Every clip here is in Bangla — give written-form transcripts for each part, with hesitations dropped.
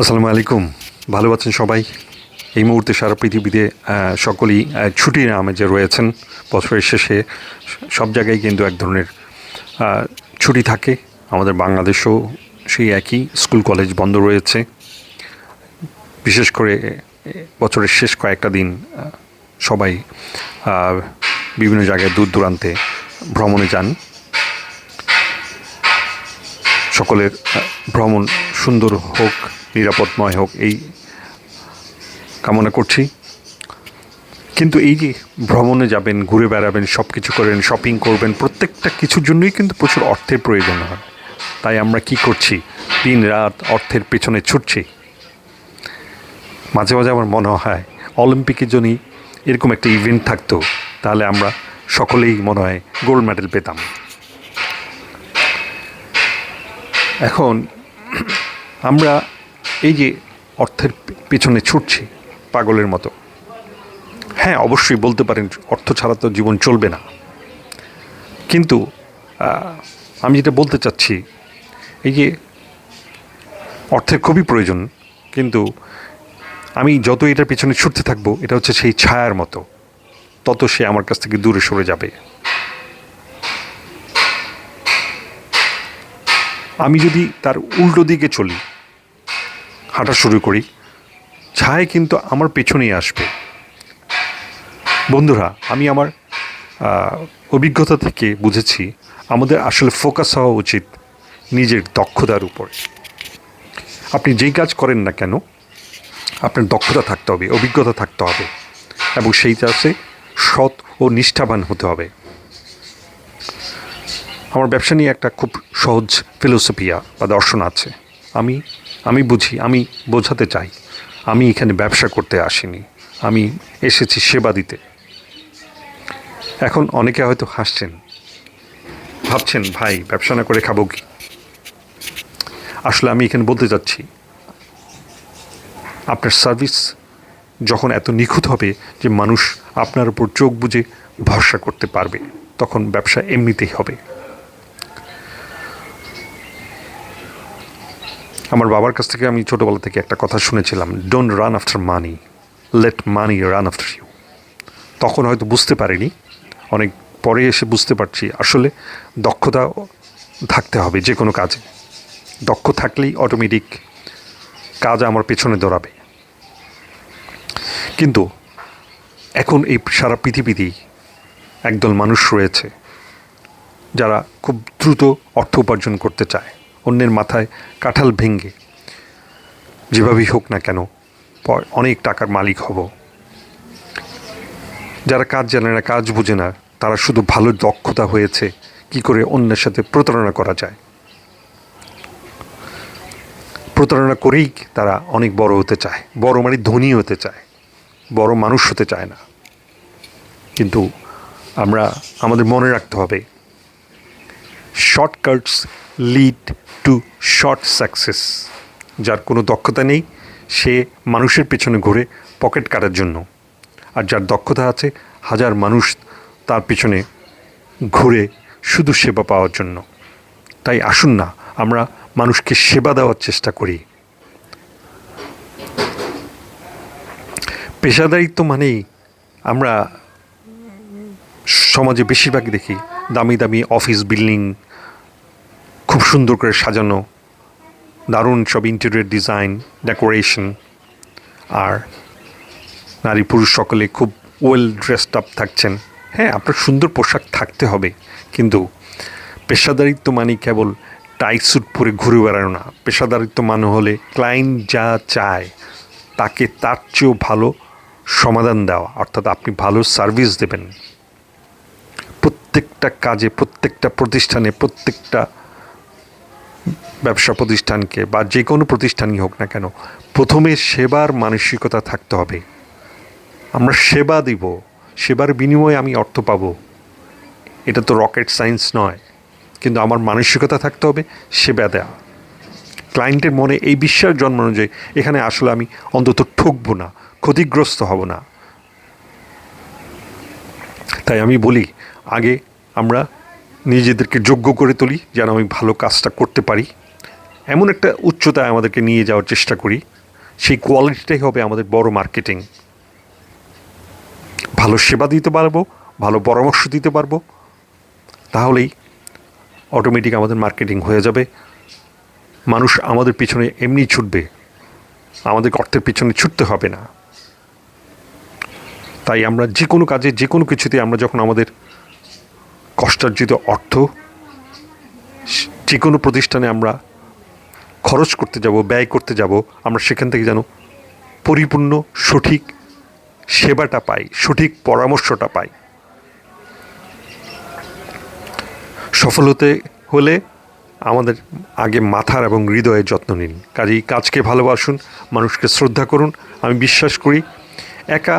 আসসালামু আলাইকুম। ভালো আছেন সবাই? এই মুহূর্তে সারা পৃথিবীতে সকলেই ছুটির আমেজে রয়েছেন। বছরের শেষে সব জায়গায় কিন্তু এক ধরনের ছুটি থাকে। আমাদের বাংলাদেশেও সেই একই, স্কুল কলেজ বন্ধ রয়েছে। বিশেষ করে বছরের শেষ কয়েকটা দিন সবাই বিভিন্ন জায়গায় দূর দূরান্তে ভ্রমণে যান। সকলের ভ্রমণ সুন্দর হোক, নিরাপদময় হোক, এই কামনা করছি। কিন্তু এই যে ভ্রমণে যাবেন, ঘুরে বেড়াবেন, সব কিছু করেন, শপিং করবেন, প্রত্যেকটা কিছুর জন্যই কিন্তু প্রচুর অর্থের প্রয়োজন হয়। তাই আমরা কি করছি? দিন রাত অর্থের পেছনে ছুটছি। মাঝে মাঝে আমার মনে হয় অলিম্পিকের জন্যই এরকম একটা ইভেন্ট থাকতো, তাহলে আমরা সকলেই মনে হয় গোল্ড মেডেল পেতাম। এখন আমরা এই যে অর্থের পেছনে ছুটছি পাগলের মতো, হ্যাঁ অবশ্যই বলতে পারেন অর্থ ছাড়া তো জীবন চলবে না, কিন্তু আমি যেটা বলতে চাচ্ছি, এই যে অর্থের খুবই প্রয়োজন, কিন্তু আমি যত এটার পেছনে ছুটতে থাকবো, এটা হচ্ছে সেই ছায়ার মতো, তত সে আমার কাছ থেকে দূরে সরে যাবে। আমি যদি তার উল্টো দিকে চলি, হাঁটা শুরু করি, ছায়া কিন্তু আমার পেছনেই আসবে। বন্ধুরা, আমি আমার অভিজ্ঞতা থেকে বুঝেছি আমাদের আসলে ফোকাস হওয়া উচিত নিজের দক্ষতার উপরে। আপনি যেই কাজ করেন না কেন, আপনার দক্ষতা থাকতে হবে, অভিজ্ঞতা থাকতে হবে, এবং সেই কাজে সৎ ও নিষ্ঠাবান হতে হবে। আমার ব্যবসা নিয়ে একটা খুব সহজ ফিলোসফিয়া বা দর্শন আছে। আমি বুঝি, আমি বোঝাতে চাই, আমি এখানে ব্যবসা করতে আসিনি, আমি এসেছি সেবা দিতে। এখন অনেকে হয়তো হাসছেন, ভাবছেন ভাই ব্যবসা না করে খাবো কি? আসলে আমি এখানে বলতে চাচ্ছি, আপনার সার্ভিস যখন এত নিখুঁত হবে যে মানুষ আপনার উপর চোখ বুজে ভরসা করতে পারবে, তখন ব্যবসা এমনিতেই হবে। আমার বাবার কাছ থেকে আমি ছোটোবেলা থেকে একটা কথা শুনেছিলাম, don't run after money, let money run after you. তখন হয়তো বুঝতে পারিনি, অনেক পরে এসে বুঝতে পারছি আসলে দক্ষতা থাকতে হবে যে কোনো কাজে। দক্ষ থাকলেই অটোমেটিক কাজ আমার পেছনে দৌড়াবে। কিন্তু এখন এই সারা পৃথিবীতেই একদল মানুষ রয়েছে যারা খুব দ্রুত অর্থ উপার্জন করতে চায়, অন্যের মাথায় কাঁঠাল ভেঙে যেভাবেই হোক না কেন অনেক টাকার মালিক হব। যারা কাজ জানে না, কাজ বুঝে না, তারা শুধু ভালো দক্ষতা হয়েছে কি করে অন্যের সাথে প্রতারণা করা যায়, প্রতারণা করেই তারা অনেক বড় হতে চায়, বড় মানে ধনী হতে চায়, বড় মানুষ হতে চায় না। কিন্তু আমাদের মনে রাখতে হবে, shortcuts lead to short success. যার কোনো দক্ষতা নেই সে মানুষের পেছনে ঘুরে পকেট কাটার জন্য, আর যার দক্ষতা আছে হাজার মানুষ তার পিছনে ঘুরে শুধু সেবা পাওয়ার জন্য। তাই আসুন না আমরা মানুষকে সেবা দেওয়ার চেষ্টা করি। পেশাদারিত্ব মানেই আমরা সমাজে বেশিরভাগই দেখি দামি দামি অফিস বিল্ডিং, খুব সুন্দর করে সাজানো, দারুণ সব ইন্টেরিয়র ডিজাইন, ডেকোরেশন, আর নারী পুরুষ সকলে খুব ওয়েল ড্রেসড আপ থাকছেন। হ্যাঁ, আপনার সুন্দর পোশাক থাকতে হবে, কিন্তু পেশাদারিত্ব মানে কেবল টাই স্যুট পরে ঘুরে বেড়ানো না। পেশাদারিত্ব মানে হলে ক্লায়েন্ট যা চায় তাকে তার চেয়েও ভালো সমাধান দেওয়া, অর্থাৎ আপনি ভালো সার্ভিস দেবেন। প্রত্যেকটা কাজে, প্রত্যেকটা প্রতিষ্ঠানে, প্রত্যেকটা ব্যবসা প্রতিষ্ঠানকে বা যে কোনো প্রতিষ্ঠানই হোক না কেন, প্রথমে সেবার মানসিকতা থাকতে হবে। আমরা সেবা দিব, সেবার বিনিময়ে আমি অর্থ পাবো, এটা তো রকেট সায়েন্স নয়। কিন্তু আমার মানসিকতা থাকতে হবে সেবা দেওয়া, ক্লায়েন্টের মনে এই বিশ্বাস জন্মানো যে এখানে আসলে আমি অন্তত ঠকবো না, ক্ষতিগ্রস্ত হব না। তাই আমি বলি, আগে আমরা নিজেদেরকে যোগ্য করে তুলি যেন আমি ভালো কাজটা করতে পারি, এমন একটা উচ্চতায় আমাদেরকে নিয়ে যাওয়ার চেষ্টা করি, সেই কোয়ালিটিটাই হবে আমাদের বড় মার্কেটিং। ভালো সেবা দিতে পারবো, ভালো পরামর্শ দিতে পারবো, তাহলেই অটোমেটিক আমাদের মার্কেটিং হয়ে যাবে। মানুষ আমাদের পিছনে এমনি ছুটবে, আমাদের অর্থের পিছনে ছুটতে হবে না। তাই আমরা যে কোনো কাজে, যে কোনো কিছুতে আমরা যখন আমাদের কষ্টার্জিত অর্থ যে কোনো প্রতিষ্ঠানে আমরা খরচ করতে যাব, ব্যয় করতে যাব, আমরা সেখান থেকে যেন পরিপূর্ণ সঠিক সেবাটা পাই, সঠিক পরামর্শটা পাই। সফল হতে হলে আমাদের আগে মাথার এবং হৃদয়ের যত্ন নিন। কাজেই কাজকে ভালোবাসুন, মানুষকে শ্রদ্ধা করুন। আমি বিশ্বাস করি একা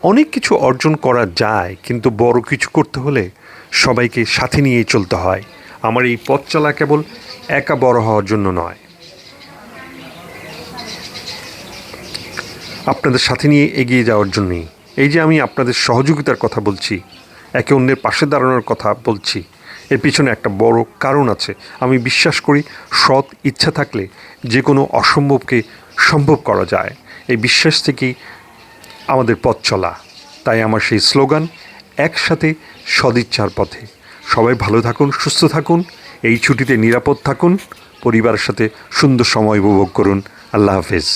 অনেক কিছু অর্জন করা যায়, কিন্তু বড় কিছু করতে হলে সবাইকে সাথে নিয়েই চলতে হয়। আমার এই পথ চলা কেবল একা বড় হওয়ার জন্য নয়, আপনাদের সাথে নিয়ে এগিয়ে যাওয়ার জন্যই। এই যে আমি আপনাদের সহযোগিতার কথা বলছি, একে অন্যের পাশে দাঁড়ানোর কথা বলছি, এর পিছনে একটা বড় কারণ আছে। আমি বিশ্বাস করি সৎ ইচ্ছা থাকলে যে কোনো অসম্ভবকে সম্ভব করা যায়। এই বিশ্বাস থেকেই আমাদের পথ চলা। তাই আমার সেই স্লোগান, একসাথে সদিচ্ছার পথে। সবাই ভালো থাকুন, সুস্থ থাকুন, এই ছুটিতে নিরাপদ থাকুন, পরিবারের সাথে সুন্দর সময় উপভোগ করুন। আল্লাহ হাফেজ।